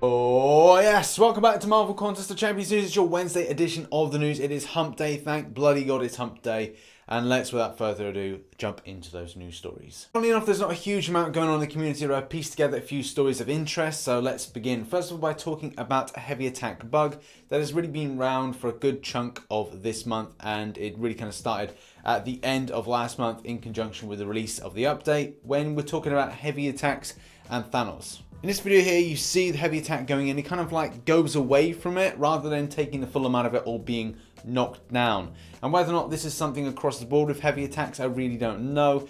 Oh yes, welcome back to Marvel Contest of Champions News. It's your Wednesday edition of the news. It is hump day, thank bloody god it's hump day. And let's, without further ado, jump into those news stories. Funnily enough, there's not a huge amount going on in the community, but I've pieced together a few stories of interest, so let's begin. First of all, by talking about a heavy attack bug that has really been around for a good chunk of this month, and it really kind of started at the end of last month in conjunction with the release of the update, when we're talking about heavy attacks and Thanos. In this video here, you see the heavy attack going in, it kind of like goes away from it rather than taking the full amount of it or being knocked down. And whether or not this is something across the board with heavy attacks, I really don't know,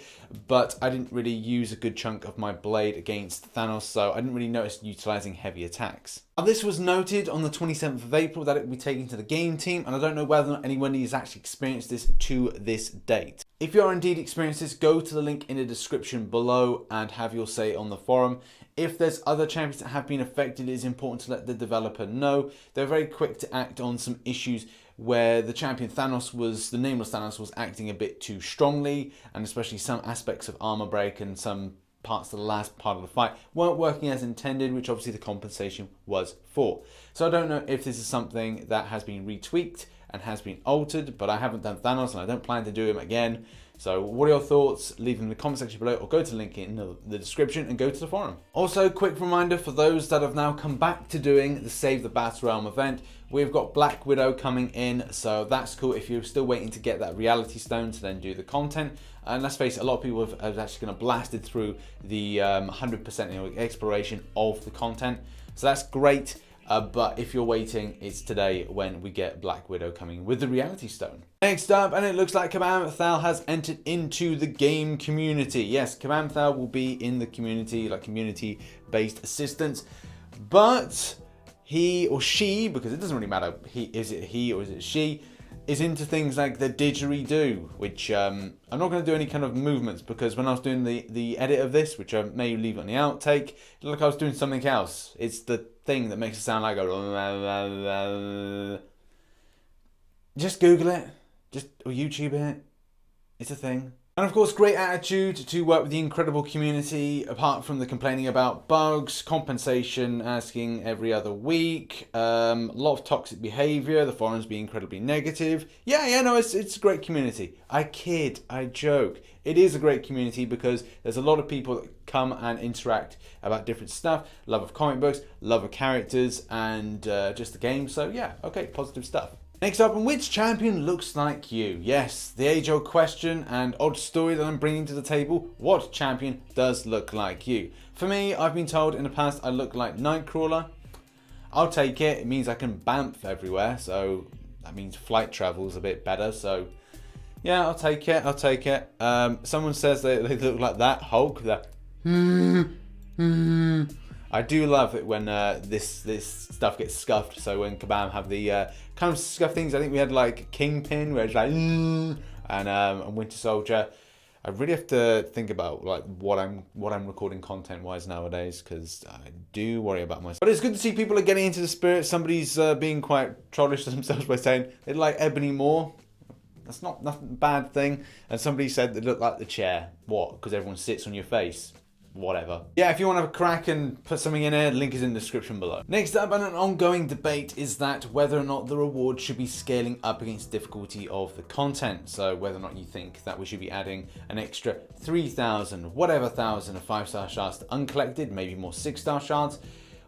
but I didn't really use a good chunk of my blade against Thanos, so I didn't really notice utilizing heavy attacks. Now, this was noted on the 27th of April that it would be taken to the game team, and I don't know whether or not anyone has actually experienced this to this date. If you are indeed experiencing this, go to the link in the description below and have your say on the forum. If there's other champions that have been affected, it is important to let the developer know. They're very quick to act on some issues where the champion Thanos was, the nameless Thanos, was acting a bit too strongly, and especially some aspects of armor break and some parts of the last part of the fight weren't working as intended, which obviously the compensation was for. So I don't know if this is something that has been retweaked and has been altered, but I haven't done Thanos and I don't plan to do him again. So what are your thoughts? Leave them in the comment section below, or go to the link in the description and go to the forum. Also, quick reminder for those that have now come back to doing the Save the Battlerealm event, we've got Black Widow coming in, so that's cool if you're still waiting to get that reality stone to then do the content. And let's face it, a lot of people have actually kind of blasted through the 100% exploration of the content, so that's great. But if you're waiting, it's today when we get Black Widow coming with the reality stone. Next up, and it looks like Kabam Thel has entered into the game community. Yes, Kabam Thel will be in the community, like community-based assistance, but he or she, because it doesn't really matter, is it he or is it she, is into things like the didgeridoo, which I'm not going to do any kind of movements, because when I was doing the edit of this, which I may leave on the outtake, it looked like I was doing something else. It's the thing that makes it sound like a... Just Google it, or YouTube it. It's a thing. And of course, great attitude to work with the incredible community, apart from the complaining about bugs, compensation, asking every other week, a lot of toxic behavior, the forums being incredibly negative. Yeah, no, it's a great community. I kid, I joke. It is a great community because there's a lot of people that come and interact about different stuff, love of comic books, love of characters, and just the game. So yeah, okay, positive stuff. Next up, and which champion looks like you? Yes, the age-old question and odd story that I'm bringing to the table. What champion does look like you? For me, I've been told in the past I look like Nightcrawler. I'll take it. It means I can bamf everywhere, so that means flight travel's a bit better. So yeah, I'll take it. I'll take it. Someone says they look like that Hulk. That. I do love it when this stuff gets scuffed. So when Kabam have the kind of scuff things, I think we had like Kingpin, where it's like, and Winter Soldier. I really have to think about like what I'm recording content wise nowadays, because I do worry about myself. But it's good to see people are getting into the spirit. Somebody's being quite trollish to themselves by saying they like Ebony more. That's not nothing bad thing. And somebody said they look like the chair. What? Because everyone sits on your face. Whatever. Yeah, if you want to have a crack and put something in there, link is in the description below. Next up, and an ongoing debate, is that whether or not the reward should be scaling up against difficulty of the content. So whether or not you think that we should be adding an extra 3,000, whatever thousand of 5-star shards to uncollected, maybe more 6-star shards.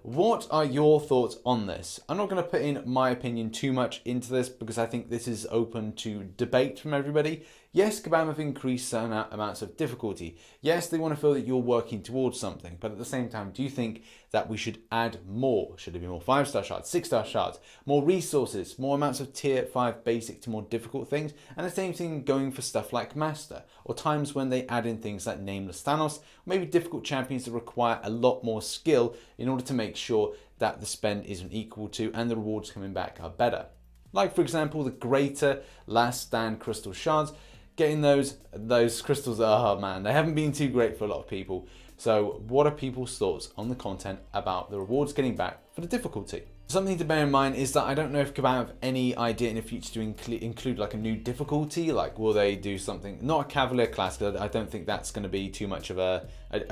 What are your thoughts on this? I'm not going to put in my opinion too much into this, because I think this is open to debate from everybody. Yes, Kabam have increased certain amounts of difficulty. Yes, they want to feel that you're working towards something, but at the same time, do you think that we should add more? Should there be more 5-star shards, 6-star shards, more resources, more amounts of tier 5 basic to more difficult things? And the same thing going for stuff like Master, or times when they add in things like Nameless Thanos, or maybe difficult champions that require a lot more skill in order to make sure that the spend isn't equal to and the rewards coming back are better. Like for example, the greater last stand crystal shards. Getting those crystals, oh man, they haven't been too great for a lot of people. So what are people's thoughts on the content about the rewards getting back for the difficulty. Something to bear in mind is that I don't know if Kabam have any idea in the future to include like a new difficulty. Like, will they do something, not a Cavalier class, because I don't think that's going to be too much of a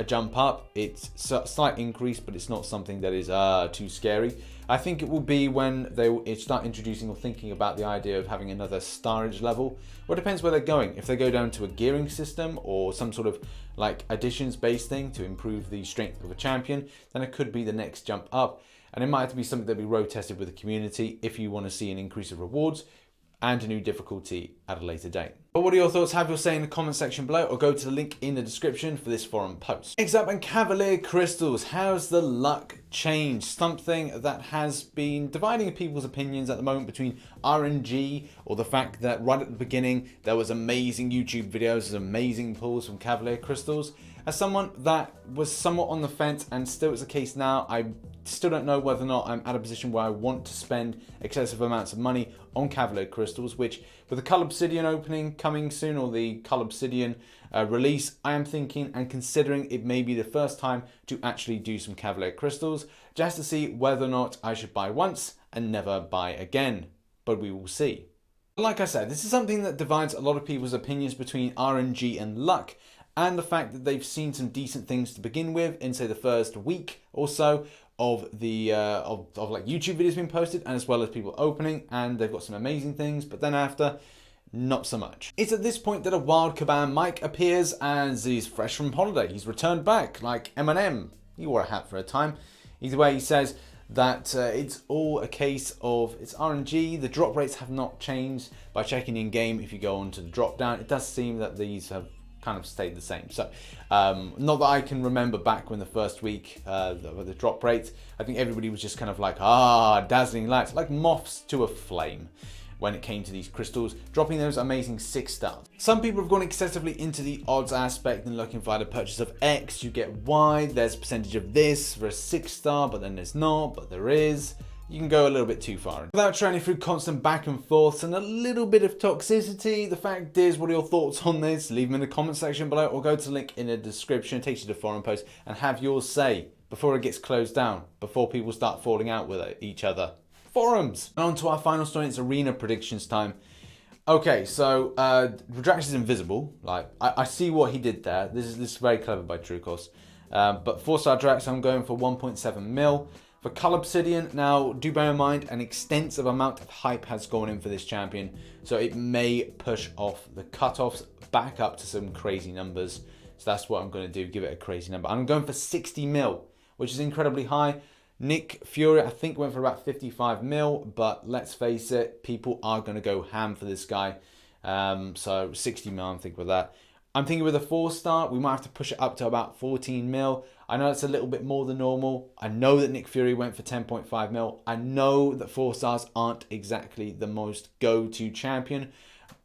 jump up. It's a slight increase, but it's not something that is too scary. I think it will be when they start introducing or thinking about the idea of having another storage level. Well, it depends where they're going. If they go down to a gearing system or some sort of like additions based thing to improve the strength of a champion, then it could be the next jump up. And it might have to be something that'll be road tested with the community if you want to see an increase of rewards and a new difficulty at a later date. But what are your thoughts? Have your say in the comment section below, or go to the link in the description for this forum post. Next up, on Cavalier crystals, how's the luck changed? Something that has been dividing people's opinions at the moment between RNG, or the fact that right at the beginning there was amazing YouTube videos, amazing pulls from Cavalier crystals. As someone that was somewhat on the fence, and still is the case now, I still don't know whether or not I'm at a position where I want to spend excessive amounts of money on Cavalier crystals, which with the Cull Obsidian opening coming soon, or the Cull Obsidian release, I am thinking and considering it may be the first time to actually do some Cavalier crystals, just to see whether or not I should buy once and never buy again. But we will see. Like I said, this is something that divides a lot of people's opinions between RNG and luck, and the fact that they've seen some decent things to begin with in, say, the first week or so of the of like YouTube videos being posted, and as well as people opening, and they've got some amazing things, but then after, not so much. It's at this point that a wild Kabam mic appears, as he's fresh from holiday. He's returned back like M&M. He wore a hat for a time. Either way, he says that it's all a case of it's RNG. The drop rates have not changed. By checking in game, if you go onto the drop down, it does seem that these have kind of stayed the same. So not that I can remember back when the first week the drop rate, I think everybody was just kind of like, dazzling lights, like moths to a flame when it came to these crystals, dropping those amazing 6 stars. Some people have gone excessively into the odds aspect and looking for the purchase of X, you get Y, there's a percentage of this for a 6 star, but then there's not, but there is. You can go a little bit too far. Without training through constant back and forths and a little bit of toxicity, the fact is, what are your thoughts on this? Leave them in the comment section below, or go to the link in the description, it takes you to the forum post, and have yours say before it gets closed down, before people start falling out with each other. Forums! And on to our final story, it's arena predictions time. Okay, so Redrax is invisible. Like, I see what he did there. This is very clever by Trucos. But 4-star Drax, I'm going for 1.7 mil. For Cull Obsidian, now do bear in mind an extensive amount of hype has gone in for this champion, so it may push off the cutoffs back up to some crazy numbers. So that's what I'm going to do, give it a crazy number. I'm going for 60 mil, which is incredibly high. Nick Fury, I think, went for about 55 mil, but let's face it, people are going to go ham for this guy. So 60 mil, I'm thinking with that. I'm thinking with a 4-star, we might have to push it up to about 14 mil. I know it's a little bit more than normal. I know that Nick Fury went for 10.5 mil. I know that 4-stars aren't exactly the most go-to champion,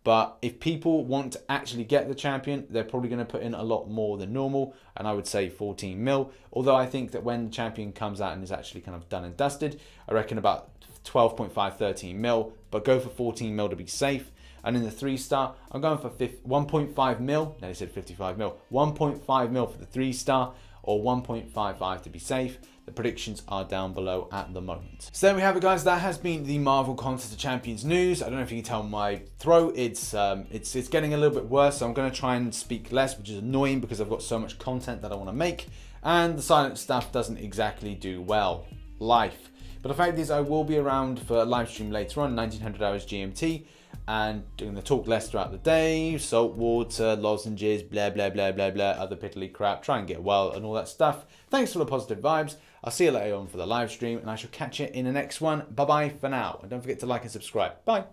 but if people want to actually get the champion, they're probably going to put in a lot more than normal, and I would say 14 mil. Although I think that when the champion comes out and is actually kind of done and dusted, I reckon about 12.5, 13 mil, but go for 14 mil to be safe. And in the 3-star, I'm going for 1.5 mil. No, they said 55 mil. 1.5 mil for the 3-star, or 1.55 to be safe. The predictions are down below at the moment. So there we have it, guys. That has been the Marvel Contest of Champions news. I don't know if you can tell my throat. It's getting a little bit worse, so I'm going to try and speak less, which is annoying because I've got so much content that I want to make, and the silent stuff doesn't exactly do well. Life. But the fact is, I will be around for a live stream later on, 1900 hours GMT, and doing the talk less throughout the day, salt water, lozenges, blah, blah, blah, blah, blah, other piddly crap, try and get well and all that stuff. Thanks for the positive vibes. I'll see you later on for the live stream, and I shall catch you in the next one. Bye-bye for now. And don't forget to like and subscribe. Bye.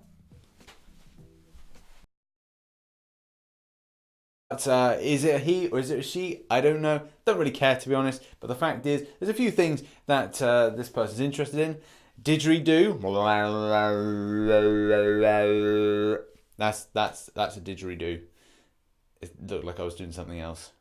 But is it a he or is it a she? I don't know. Don't really care, to be honest. But the fact is, there's a few things that this person's interested in. Didgeridoo. That's a didgeridoo. It looked like I was doing something else.